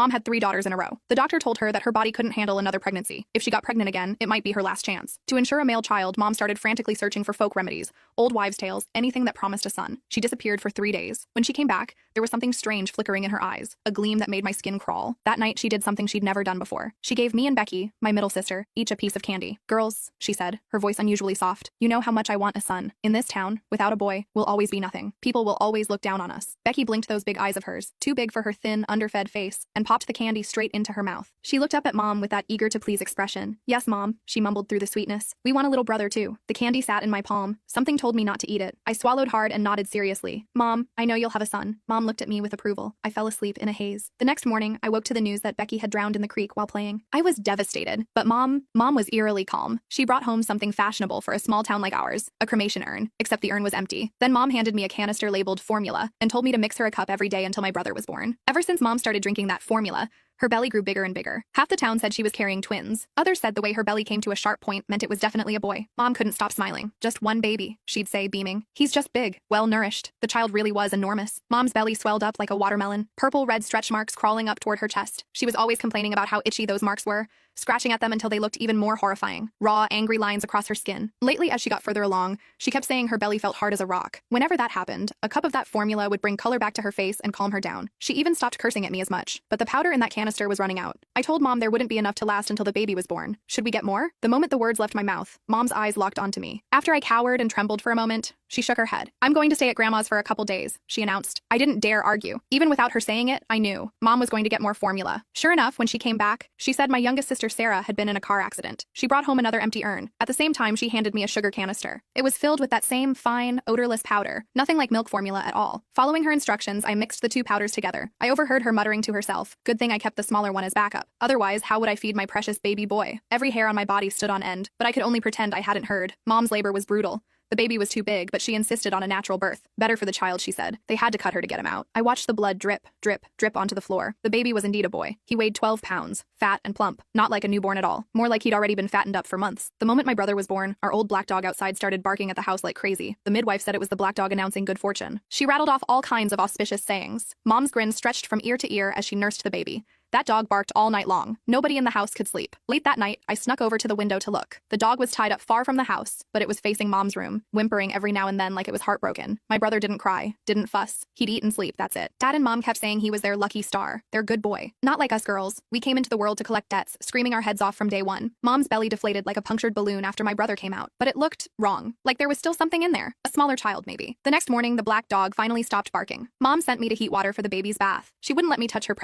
Mom had 3 daughters in a row. The doctor told her that her body couldn't handle another pregnancy. If she got pregnant again, it might be her last chance. To ensure a male child, Mom started frantically searching for folk remedies, old wives' tales, anything that promised a son. She disappeared for 3 days. When she came back, there was something strange flickering in her eyes, a gleam that made my skin crawl. That night, she did something she'd never done before. She gave me and Becky, my middle sister, each a piece of candy. "Girls," she said, her voice unusually soft, "you know how much I want a son. In this town, without a boy, we'll always be nothing. People will always look down on us." Becky blinked those big eyes of hers, too big for her thin, underfed face, and popped the candy straight into her mouth. She looked up at Mom with that eager-to-please expression. "Yes, Mom," she mumbled through the sweetness. "We want a little brother, too." The candy sat in my palm. Something told me not to eat it. I swallowed hard and nodded seriously. "Mom, I know you'll have a son." Mom looked at me with approval. I fell asleep in a haze. The next morning, I woke to the news that Becky had drowned in the creek while playing. I was devastated, but Mom was eerily calm. She brought home something fashionable for a small town like ours, a cremation urn, except the urn was empty. Then Mom handed me a canister labeled formula and told me to mix her a cup every day until my brother was born. Ever since Mom started drinking that formula, her belly grew bigger and bigger. Half the town said she was carrying twins. Others said the way her belly came to a sharp point meant it was definitely a boy. Mom couldn't stop smiling. "Just one baby," she'd say, beaming. "He's just big, well-nourished." The child really was enormous. Mom's belly swelled up like a watermelon, purple-red stretch marks crawling up toward her chest. She was always complaining about how itchy those marks were, scratching at them until they looked even more horrifying. Raw, angry lines across her skin. Lately, as she got further along, she kept saying her belly felt hard as a rock. Whenever that happened, a cup of that formula would bring color back to her face and calm her down. She even stopped cursing at me as much. But the powder in that canister was running out. I told Mom there wouldn't be enough to last until the baby was born. Should we get more? The moment the words left my mouth, Mom's eyes locked onto me. After I cowered and trembled for a moment, she shook her head. "I'm going to stay at Grandma's for a couple days," she announced. I didn't dare argue. Even without her saying it, I knew. Mom was going to get more formula. Sure enough, when she came back, she said my youngest sister Sarah had been in a car accident. She brought home another empty urn. At the same time, she handed me a sugar canister. It was filled with that same fine, odorless powder. Nothing like milk formula at all. Following her instructions, I mixed the 2 powders together. I overheard her muttering to herself, "Good thing I kept the smaller one as backup. Otherwise, how would I feed my precious baby boy?" Every hair on my body stood on end, but I could only pretend I hadn't heard. Mom's labor was brutal. The baby was too big, but she insisted on a natural birth. Better for the child, she said. They had to cut her to get him out. I watched the blood drip, drip, drip onto the floor. The baby was indeed a boy. He weighed 12 pounds, fat and plump, not like a newborn at all, more like he'd already been fattened up for months. The moment my brother was born, our old black dog outside started barking at the house like crazy. The midwife said it was the black dog announcing good fortune. She rattled off all kinds of auspicious sayings. Mom's grin stretched from ear to ear as she nursed the baby. That dog barked all night long. Nobody in the house could sleep. Late that night, I snuck over to the window to look. The dog was tied up far from the house, but it was facing Mom's room, whimpering every now and then like it was heartbroken. My brother didn't cry, didn't fuss. He'd eat and sleep, that's it. Dad and Mom kept saying he was their lucky star, their good boy. Not like us girls. We came into the world to collect debts, screaming our heads off from day one. Mom's belly deflated like a punctured balloon after my brother came out, but it looked wrong, like there was still something in there. A smaller child, maybe. The next morning, the black dog finally stopped barking. Mom sent me to heat water for the baby's bath. She wouldn't let me touch her